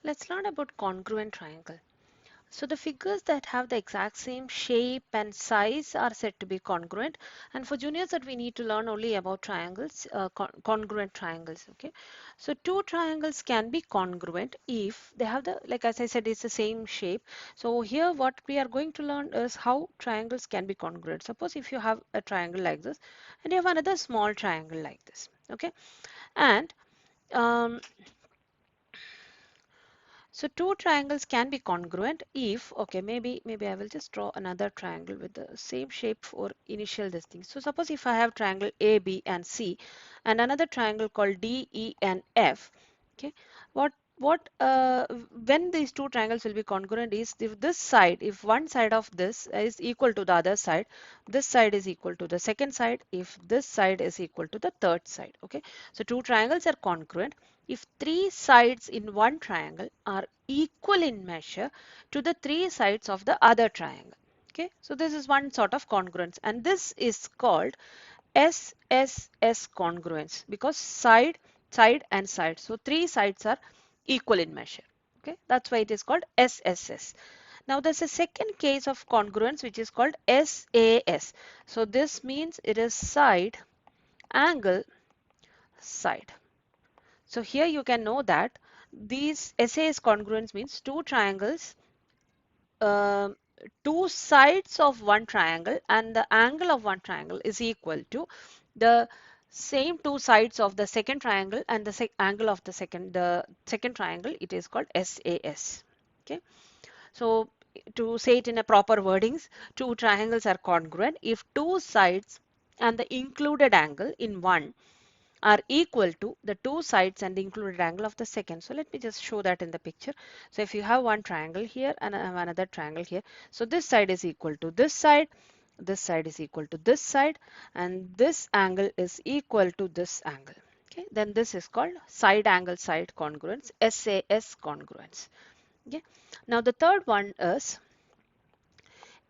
Let's learn about congruent triangle. So the figures that have the exact same shape and size are said to be congruent. And for juniors that we need to learn only about triangles, congruent triangles. Okay. So two triangles can be congruent if they have the, like as I said, it's the same shape. So here what we are going to learn is how triangles can be congruent. Suppose if you have a triangle like this and you have another small triangle like this. Okay. And um, so two triangles can be congruent if, okay, maybe I will just draw another triangle with the same shape for initial this thing. So suppose if I have triangle A, B and C and another triangle called D, E and F, okay, what when these two triangles will be congruent is if this side, if one side of this is equal to the other side, this side is equal to the second side, if this side is equal to the third side. Okay, so two triangles are congruent if three sides in one triangle are equal in measure to the three sides of the other triangle. Okay, so this is one sort of congruence, and this is called SSS congruence because side and side. So three sides are equal in measure. Okay, that's why it is called SSS. Now there's a second case of congruence which is called SAS. So this means it is side, angle, side. So here you can know that these SAS congruence means two triangles, uh, two sides of one triangle and the angle of one triangle is equal to the same two sides of the second triangle and the angle of the second triangle. It is called SAS. Okay. So to say it in a proper wordings, two triangles are congruent if two sides and the included angle in one are equal to the two sides and the included angle of the second. So let me just show that in the picture. So if you have one triangle here and I have another triangle here, so this side is equal to this side is equal to this side, and this angle is equal to this angle. Okay, then this is called side angle side congruence, SAS congruence. Okay, now the third one is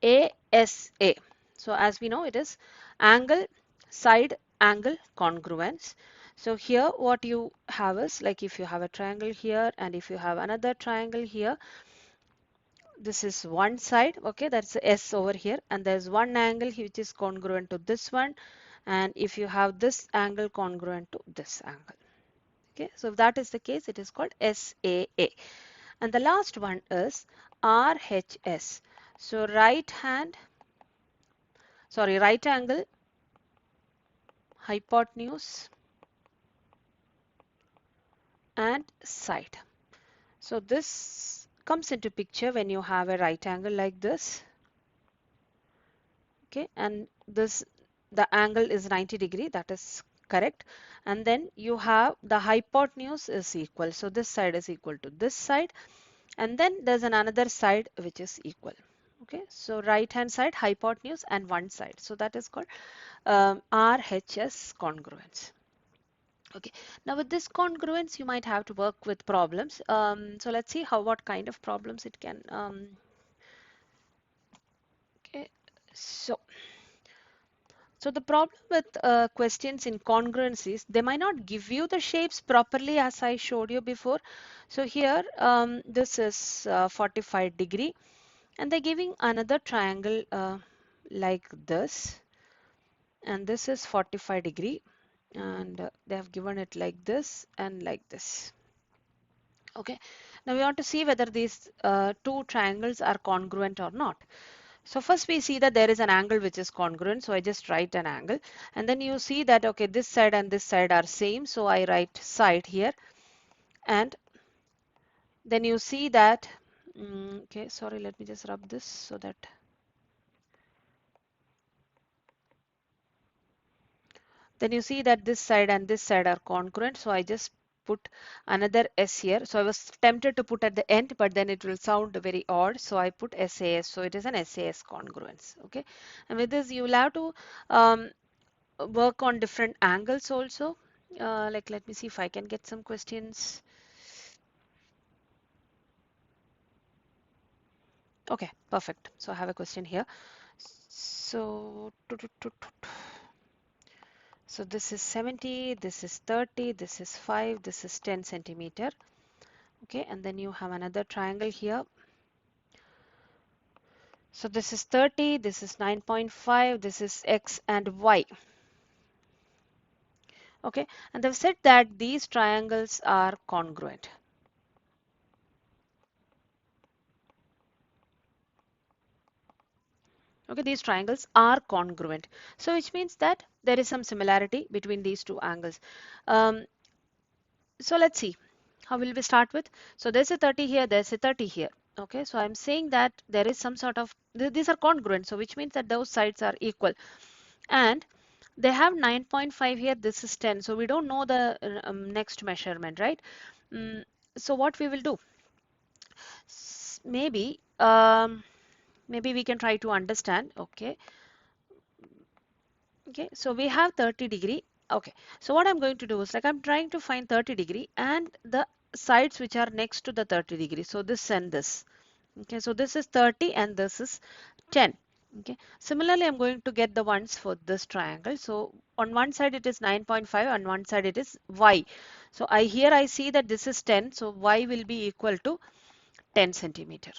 ASA. So as we know, it is angle side angle congruence. So here what you have is like if you have a triangle here and if you have another triangle here, this is one side, okay, that's S over here, and there's one angle which is congruent to this one, and if you have this angle congruent to this angle. Okay, so if that is the case, it is called SAA. And the last one is RHS. So right angle, hypotenuse and side. So this comes into picture when you have a right angle like this. Okay, and this the angle is 90 degree, that is correct. And then you have the hypotenuse is equal. So this side is equal to this side. And then there's another side which is equal. Okay, so right hand side, hypotenuse and one side. So that is called RHS congruence. Okay, now with this congruence, you might have to work with problems. So let's see what kind of problems it can. Okay, so the problem with questions in congruencies, they might not give you the shapes properly as I showed you before. So here, this is 45 degree, and they're giving another triangle like this, and this is 45 degree, and they have given it like this and like this. Okay, now we want to see whether these two triangles are congruent or not. So first we see that there is an angle which is congruent, so I just write an angle, and then you see that okay, this side and this side are same, so I write side here, and then you see that okay, sorry, let me just rub this so that then you see that this side and this side are congruent, so I just put another S here. So I was tempted to put at the end, but then it will sound very odd, so I put SAS. So it is an SAS congruence. Okay, and with this you will have to work on different angles also. Like let me see if I can get some questions. Okay, perfect. So I have a question here. So this is 70, this is 30, this is 5, this is 10 centimeter. Okay, and then you have another triangle here. So this is 30, this is 9.5, this is X and Y. Okay, and they've said that these triangles are congruent. Okay, these triangles are congruent. So which means that there is some similarity between these two angles. Um, so let's see. How will we start with? So there's a 30 here, there's a 30 here. Okay, so I'm saying that there is some sort of, these are congruent. So which means that those sides are equal. And they have 9.5 here, this is 10. So we don't know the next measurement, right? Mm, so what we will do? Maybe, maybe we can try to understand. Okay, okay, so we have 30 degree. Okay, so what I'm going to do is like I'm trying to find 30 degree and the sides which are next to the 30 degree. So this and this. Okay, so this is 30 and this is 10. Okay, similarly, I'm going to get the ones for this triangle. So on one side it is 9.5, on one side it is y. So here I see that this is 10, so y will be equal to 10 centimeter.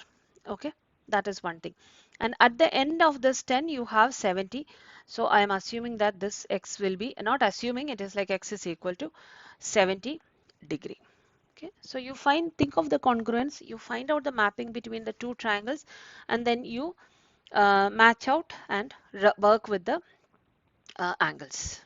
Okay, that is one thing. And at the end of this 10 you have 70. So I am assuming that this x will be, not assuming, it is like x is equal to 70 degree. Okay, so you think of the congruence, you find out the mapping between the two triangles, and then you match out and work with the angles.